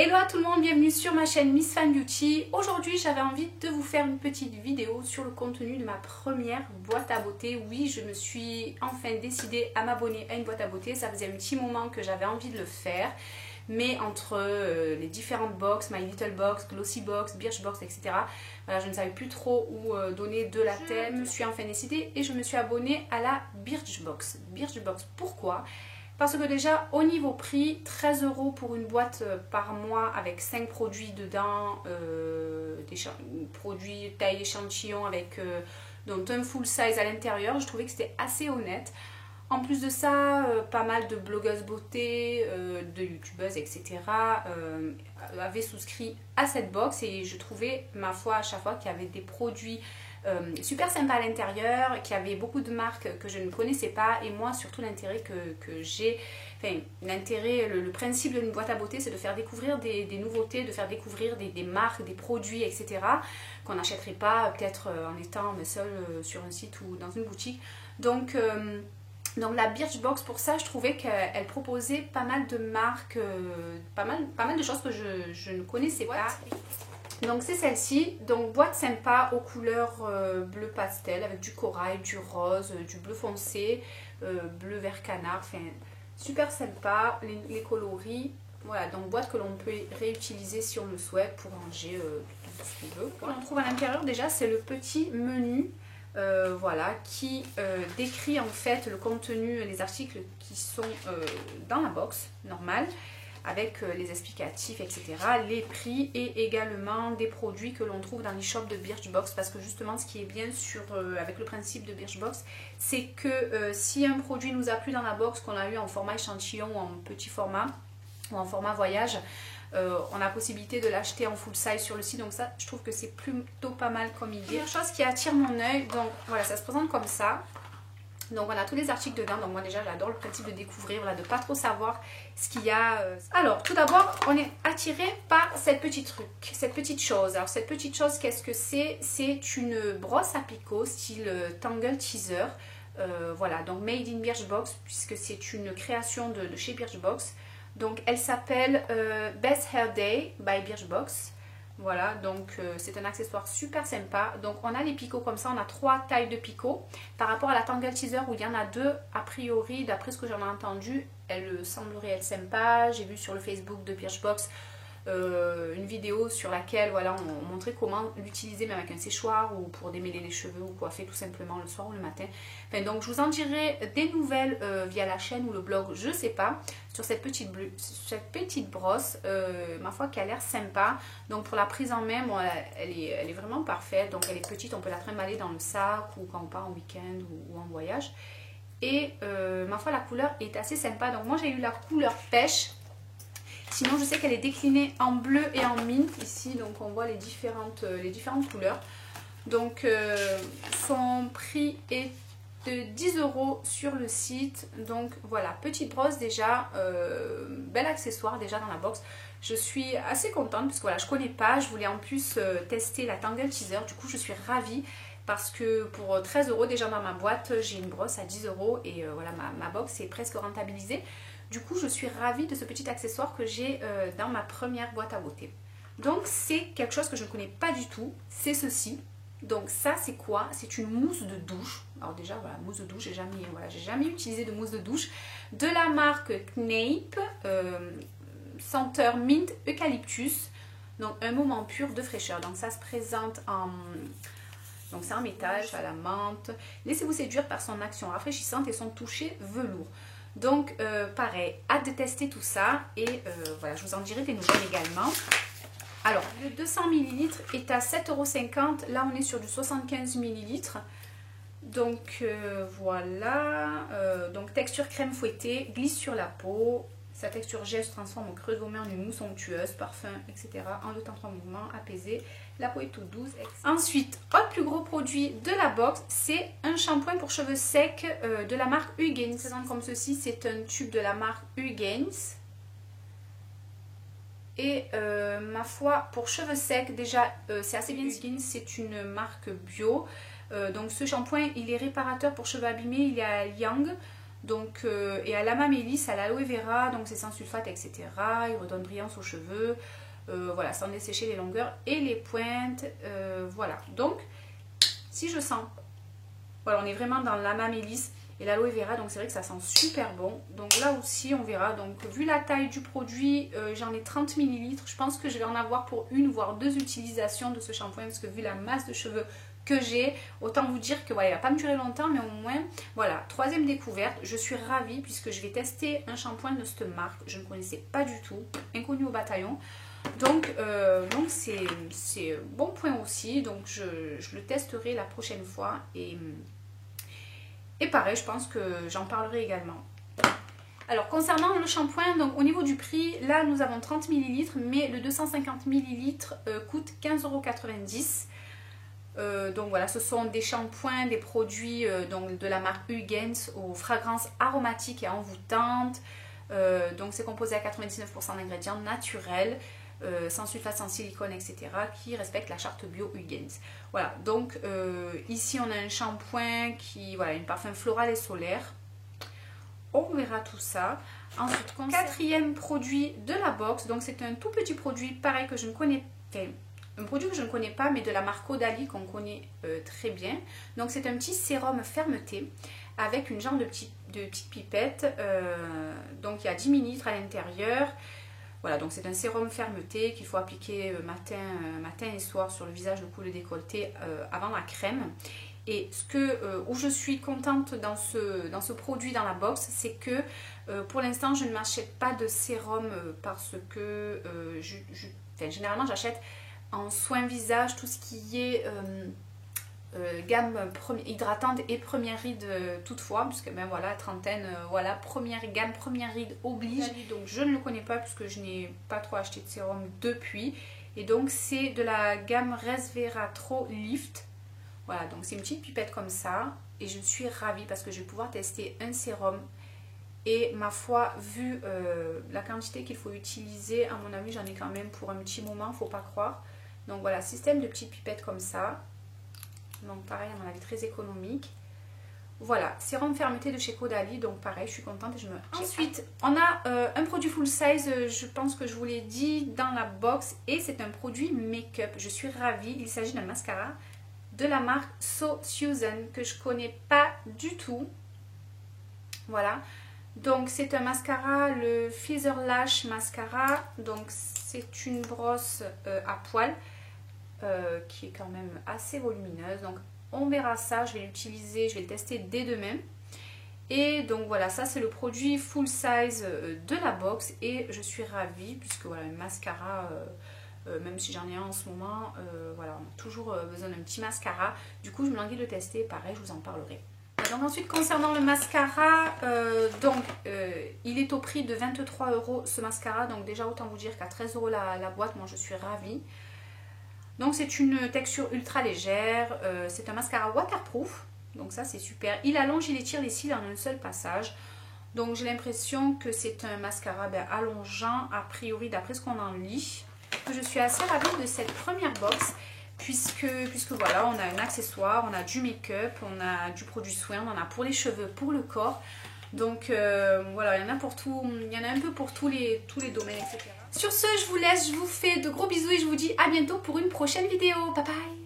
Hello à tout le monde, bienvenue sur ma chaîne Miss Fan Beauty. Aujourd'hui j'avais envie de vous faire une petite vidéo sur le contenu de ma première boîte à beauté. Oui, je me suis enfin décidée à m'abonner à une boîte à beauté. Ça faisait un petit moment que j'avais envie de le faire. Mais entre les différentes box, My Little Box, Glossy Box, Birchbox, etc. Voilà, je ne savais plus trop où donner de la tête. Je me suis enfin décidée et je me suis abonnée à la Birchbox. Birchbox, pourquoi ? Parce que déjà, au niveau prix, 13 € pour une boîte par mois avec 5 produits dedans, des produits taille échantillon avec donc un full size à l'intérieur, je trouvais que c'était assez honnête. En plus de ça, pas mal de blogueuses beauté, de youtubeuses, etc. Avaient souscrit à cette box et je trouvais, ma foi, à chaque fois qu'il y avait des produits super sympa à l'intérieur, qui avait beaucoup de marques que je ne connaissais pas, et moi surtout l'intérêt que j'ai, enfin l'intérêt, le principe d'une boîte à beauté, c'est de faire découvrir des nouveautés, de faire découvrir des marques, des produits, etc. qu'on n'achèterait pas peut-être en étant seul sur un site ou dans une boutique. Donc la Birchbox, pour ça, je trouvais qu'elle proposait pas mal de marques, pas mal de choses que je ne connaissais pas. Donc c'est celle-ci, donc boîte sympa aux couleurs bleu pastel avec du corail, du rose, du bleu foncé, bleu vert canard, enfin super sympa, les coloris. Voilà, donc boîte que l'on peut réutiliser si on le souhaite pour ranger tout ce qu'on veut. Ce qu'on trouve à l'intérieur déjà, c'est le petit menu. Voilà, qui décrit en fait le contenu, les articles qui sont dans la box normale, avec les explicatifs, etc., les prix et également des produits que l'on trouve dans les shops de Birchbox, parce que justement ce qui est bien avec le principe de Birchbox, c'est que si un produit nous a plu dans la box, qu'on a eu en format échantillon ou en petit format ou en format voyage, on a la possibilité de l'acheter en full size sur le site, donc ça je trouve que c'est plutôt pas mal comme idée. Première chose qui attire mon œil, donc voilà, ça se présente comme ça. Donc on a tous les articles dedans, donc moi déjà j'adore le principe de découvrir, voilà, de pas trop savoir ce qu'il y a. Alors tout d'abord on est attiré par cette petite chose. Alors cette petite chose, qu'est-ce que c'est? C'est une brosse à picot style Tangle Teaser. Voilà, donc made in Birchbox, puisque c'est une création de chez Birchbox. Donc elle s'appelle Best Hair Day by Birchbox. Voilà, donc c'est un accessoire super sympa. Donc on a les picots comme ça, on a 3 tailles de picots. Par rapport à la Tangle Teaser où il y en a 2, a priori, d'après ce que j'en ai entendu, elle semblerait être sympa. J'ai vu sur le Facebook de Birchbox une vidéo sur laquelle voilà, on montrait comment l'utiliser même avec un séchoir ou pour démêler les cheveux ou coiffer tout simplement le soir ou le matin. Enfin, donc je vous en dirai des nouvelles via la chaîne ou le blog, je sais pas, sur cette petite brosse, ma foi qui a l'air sympa. Donc pour la prise en main, bon, elle est vraiment parfaite, donc elle est petite, on peut la trimballer dans le sac ou quand on part en week-end ou en voyage. Et ma foi la couleur est assez sympa, donc moi j'ai eu la couleur pêche. Sinon, je sais qu'elle est déclinée en bleu et en mint ici, donc on voit les différentes couleurs. Donc, son prix est de 10 € sur le site. Donc voilà, petite brosse déjà, bel accessoire déjà dans la box. Je suis assez contente parce que voilà, je connais pas, je voulais en plus tester la Tangle Teaser. Du coup, je suis ravie. Parce que pour 13 € déjà dans ma boîte, j'ai une brosse à 10 € et voilà, ma box est presque rentabilisée. Du coup, je suis ravie de ce petit accessoire que j'ai dans ma première boîte à beauté. Donc, c'est quelque chose que je ne connais pas du tout, c'est ceci. Donc ça, c'est quoi? C'est une mousse de douche. Alors déjà, voilà, mousse de douche, j'ai jamais utilisé de mousse de douche. De la marque Knape, senteur mint eucalyptus. Donc, un moment pur de fraîcheur. Donc, ça se présente en... Donc c'est en métal, à la menthe. Laissez-vous séduire par son action rafraîchissante et son toucher velours. Donc pareil, hâte de tester tout ça. Et voilà, je vous en dirai des nouvelles également. Alors, le 200 ml est à 7,50 €. Là, on est sur du 75 ml. Donc voilà. Donc texture crème fouettée, glisse sur la peau. Sa texture gel se transforme au creux de vos mains en une mousse onctueuse, parfum, etc. En 2 temps 3 mouvements, apaisé. La peau est toute douce. Ensuite, autre plus gros produit de la box, c'est un shampoing pour cheveux secs de la marque Huygens. Présente comme ceci, c'est un tube de la marque Huygens. Et ma foi, pour cheveux secs, déjà, c'est assez bien. Huygens, c'est une marque bio. Donc ce shampoing, il est réparateur pour cheveux abîmés, il est à Yang. Donc, et à l'amamélis, à l'aloe vera, donc c'est sans sulfate, etc. Il redonne brillance aux cheveux, voilà, sans dessécher les longueurs et les pointes, voilà. Donc, si je sens, voilà, on est vraiment dans l'amamélis et l'aloe vera, donc c'est vrai que ça sent super bon. Donc là aussi, on verra. Donc, vu la taille du produit, j'en ai 30 ml. Je pense que je vais en avoir pour une voire deux utilisations de ce shampoing, parce que vu la masse de cheveux que j'ai, autant vous dire que voilà, il va pas me durer longtemps, mais au moins voilà. Troisième découverte, je suis ravie puisque je vais tester un shampoing de cette marque, je ne connaissais pas du tout, inconnu au bataillon, donc c'est bon point aussi. Donc je le testerai la prochaine fois et pareil, je pense que j'en parlerai également. Alors concernant le shampoing, donc au niveau du prix, là nous avons 30 ml, mais le 250 ml coûte 15,90 €. Donc voilà, ce sont des shampoings, des produits donc de la marque Huygens aux fragrances aromatiques et envoûtantes. Donc c'est composé à 99% d'ingrédients naturels, sans sulfate, sans silicone, etc. qui respectent la charte bio Huygens. Voilà, donc ici on a un shampoing qui, voilà, une parfum floral et solaire. On verra tout ça. Ensuite, quatrième produit de la box, donc c'est un tout petit produit, pareil que je ne connais pas. Un produit que je ne connais pas, mais de la marque Caudalie qu'on connaît très bien. Donc c'est un petit sérum fermeté avec une genre de petite pipette. Donc il y a 10 ml à l'intérieur. Voilà, donc c'est un sérum fermeté qu'il faut appliquer matin et soir sur le visage, le cou, le décolleté avant la crème. Et où je suis contente dans ce produit dans la box, c'est que pour l'instant je ne m'achète pas de sérum parce que généralement j'achète en soins visage tout ce qui est gamme hydratante et première ride toutefois, puisque ben voilà, trentaine, voilà, première gamme, première ride oblige. Donc je ne le connais pas puisque je n'ai pas trop acheté de sérum depuis. Et donc c'est de la gamme Resveratrol Lift. Voilà, donc c'est une petite pipette comme ça. Et je suis ravie parce que je vais pouvoir tester un sérum. Et ma foi, vu la quantité qu'il faut utiliser, à mon avis j'en ai quand même pour un petit moment, faut pas croire. Donc voilà, système de petites pipettes comme ça. Donc pareil, à mon avis, très économique. Voilà, sérum fermeté de chez Caudalie. Donc pareil, je suis contente et je me... Ensuite, on a un produit full size, je pense que je vous l'ai dit, dans la box. Et c'est un produit make-up. Je suis ravie. Il s'agit d'un mascara de la marque So Susan, que je connais pas du tout. Voilà. Donc c'est un mascara, le Feather Lash Mascara. Donc c'est une brosse à poils. Qui est quand même assez volumineuse, donc on verra ça, je vais l'utiliser, je vais le tester dès demain. Et donc voilà, ça c'est le produit full size de la box et je suis ravie puisque voilà, un mascara, même si j'en ai un en ce moment, voilà, on a toujours besoin d'un petit mascara. Du coup je me languis de le tester, pareil je vous en parlerai. Donc ensuite concernant le mascara, il est au prix de 23 € ce mascara, donc déjà autant vous dire qu'à 13 € la boîte, moi je suis ravie. Donc c'est une texture ultra légère, c'est un mascara waterproof, donc ça c'est super. Il allonge, il étire les cils en un seul passage. Donc j'ai l'impression que c'est un mascara allongeant, a priori d'après ce qu'on en lit. Je suis assez ravie de cette première box, puisque voilà, on a un accessoire, on a du make-up, on a du produit soin, on en a pour les cheveux, pour le corps. Donc voilà, il y en a pour tout, il y en a un peu pour tous les domaines, etc. Sur ce, je vous laisse, je vous fais de gros bisous et je vous dis à bientôt pour une prochaine vidéo. Bye bye!